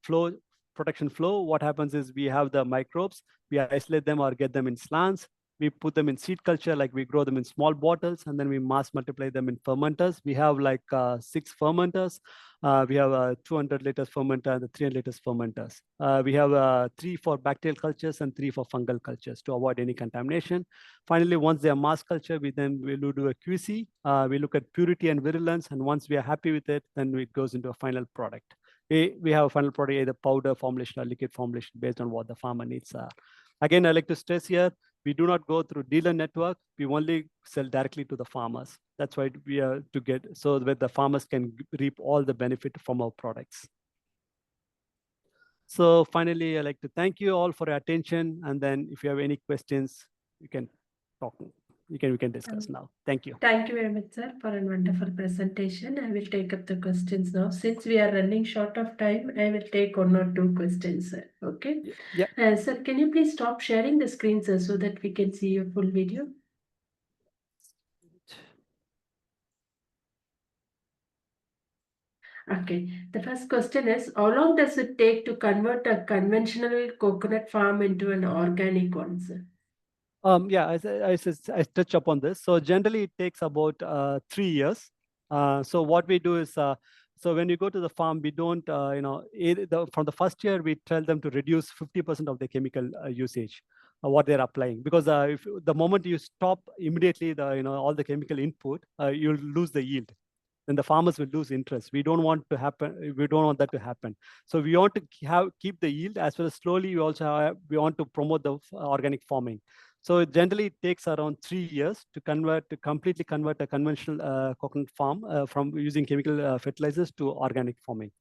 production flow. What happens is we have the microbes, we isolate them or get them in slants. We put them in seed culture, like we grow them in small bottles, and then we mass multiply them in fermenters. We have like 6 fermenters. We have a 200 liters fermenter and the 300 liters fermenters. We have 3 for bacterial cultures and 3 for fungal cultures to avoid any contamination. Finally, once they are mass culture, we will do a QC. We look at purity and virulence, and once we are happy with it, then it goes into a final product. We have a final product, either powder formulation or liquid formulation, based on what the farmer needs are. Again, I like to stress here, we do not go through dealer network. We only sell directly to the farmers. That's why we are to get, so that the farmers can reap all the benefit from our products. So finally, I'd like to thank you all for your attention. And then if you have any questions, you can talk. We can discuss now. Thank you. Thank you very much, sir, for a wonderful presentation. I will take up the questions now. Since we are running short of time, I will take 1 or 2 questions, sir. Okay? Yeah. Sir, can you please stop sharing the screen, sir, so that we can see your full video? Okay. The first question is, how long does it take to convert a conventional coconut farm into an organic one, sir? Yeah, I touch upon this. So generally, it takes about 3 years. So what we do is, so when you go to the farm, we don't, from the first year, we tell them to reduce 50% of the chemical usage, what they're applying. Because if the moment you stop immediately all the chemical input, you'll lose the yield. Then the farmers will lose interest. We don't want to happen. We don't want that to happen. So we want to keep the yield, as well as slowly we want to promote the organic farming. So generally, it takes around 3 years to completely convert a conventional coconut farm from using chemical fertilizers to organic farming.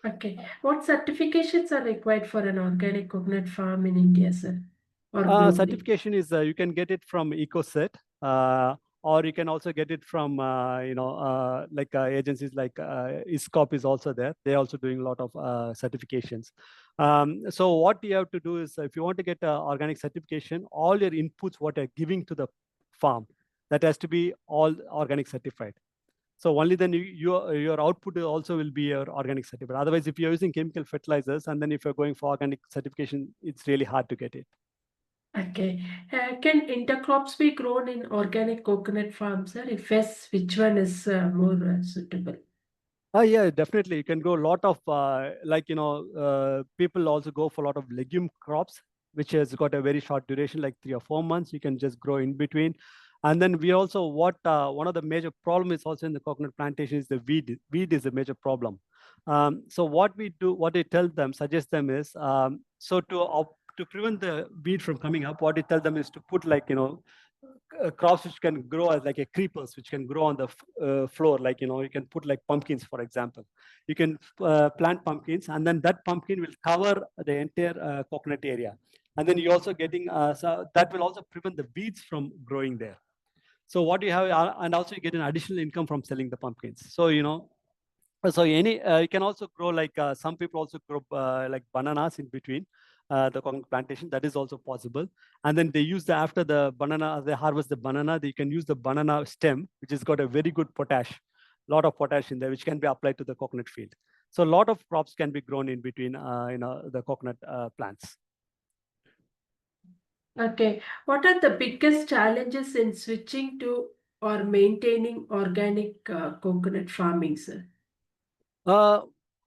Okay. What certifications are required for an organic coconut farm in India, sir? Or globally? Certification is you can get it from EcoCert, or you can also get it from agencies like ISCOP is also there. They're also doing a lot of certifications. So what you have to do is, if you want to get organic certification, all your inputs, what you're giving to the farm, that has to be all organic certified. So only then your output also will be your organic certificate. Otherwise, if you're using chemical fertilizers, and then if you're going for organic certification, it's really hard to get it. Okay. Can intercrops be grown in organic coconut farms, sir? If yes, which one is more suitable? Yeah, definitely. You can grow a lot of, people also go for a lot of legume crops, which has got a very short duration, like 3 or 4 months. You can just grow in between. And then we also, one of the major problems is also in the coconut plantation is the weed. Weed is a major problem. So what we do, what I suggest them is, so to prevent the weed from coming up, what I tell them is to put crops which can grow as like a creepers, which can grow on the floor. Like, you can put like pumpkins, for example. You can plant pumpkins, and then that pumpkin will cover the entire coconut area. And then you're also getting, so that will also prevent the weeds from growing there. So what you have, and also you get an additional income from selling the pumpkins. So, so you can also grow like some people also grow like bananas in between the coconut plantation. That is also possible. And then they use after the banana, they harvest the banana. They can use the banana stem, which has got a very good potash, lot of potash in there, which can be applied to the coconut field. So a lot of crops can be grown in between the coconut plants. Okay. What are the biggest challenges in switching to or maintaining organic coconut farming, sir?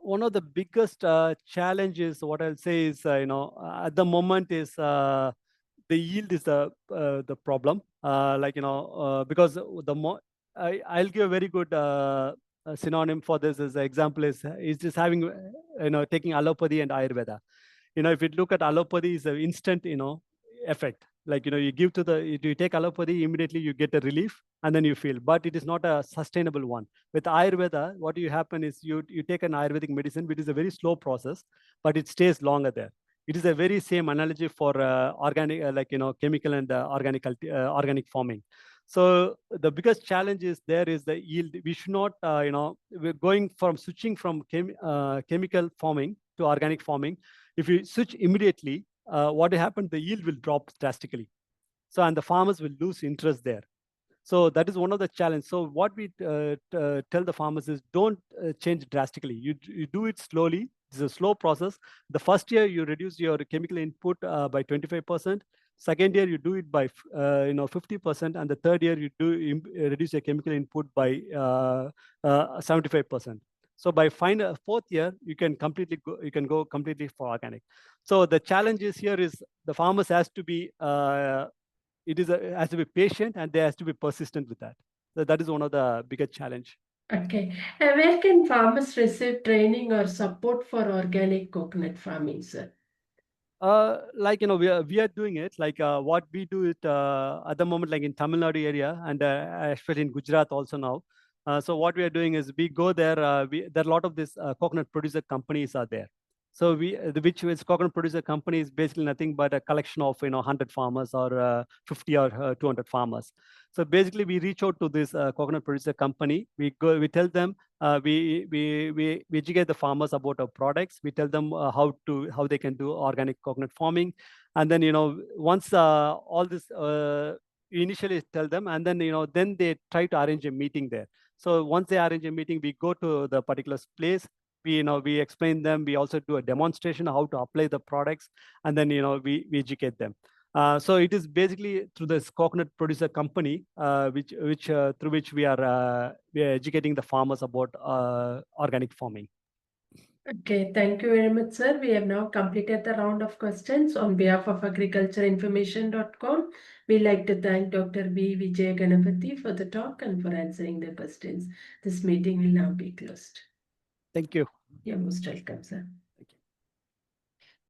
One of the biggest challenges, what I'll say is, at the moment is the yield is the problem. Because the more, I'll give a very good synonym for this. As an example is just having, taking allopathy and Ayurveda. If you look at allopathy, is an instant, effect. Like, you take allopathy, immediately you get a relief and then you feel, but it is not a sustainable one. With Ayurveda, what you happen is you take an Ayurvedic medicine, which is a very slow process, but it stays longer there. It is a very same analogy for organic, chemical and organic farming. So the biggest challenge is there is the yield. We should not, we're switching from chemical farming to organic farming. If you switch immediately, what will happen? The yield will drop drastically. So, and the farmers will lose interest there. So that is one of the challenges. So what we tell the farmers is don't change drastically. You do it slowly. It's a slow process. The first year you reduce your chemical input by 25%. Second year, you do it by 50%, and the third year, you do reduce your chemical input by 75%. So by fourth year, you can go completely for organic. So the challenge is here is the farmers has to be has to be patient, and they has to be persistent with that. So that is one of the biggest challenge. Okay. Where can farmers receive training or support for organic coconut farming, sir? Like we are doing it. Like what we do it at the moment, like in Tamil Nadu area, and especially in Gujarat also now. So what we are doing is we go there. There are a lot of these coconut producer companies are there. So which is coconut producer company is basically nothing but a collection of 100 farmers or 50 or 200 farmers. So basically, we reach out to this coconut producer company. We tell them we educate the farmers about our products. We tell them how they can do organic coconut farming, and then once all this we initially tell them, and then then they try to arrange a meeting there. So once they arrange a meeting, we go to the particular place. We explain them. We also do a demonstration of how to apply the products, and then we educate them. So it is basically through this coconut producer company, which through which we are educating the farmers about organic farming. Okay, thank you very much, sir. We have now completed the round of questions. On behalf of agricultureinformation.com, we like to thank Dr. V Vijayaganapathy for the talk and for answering the questions. This meeting will now be closed. Thank you. You're most welcome, sir.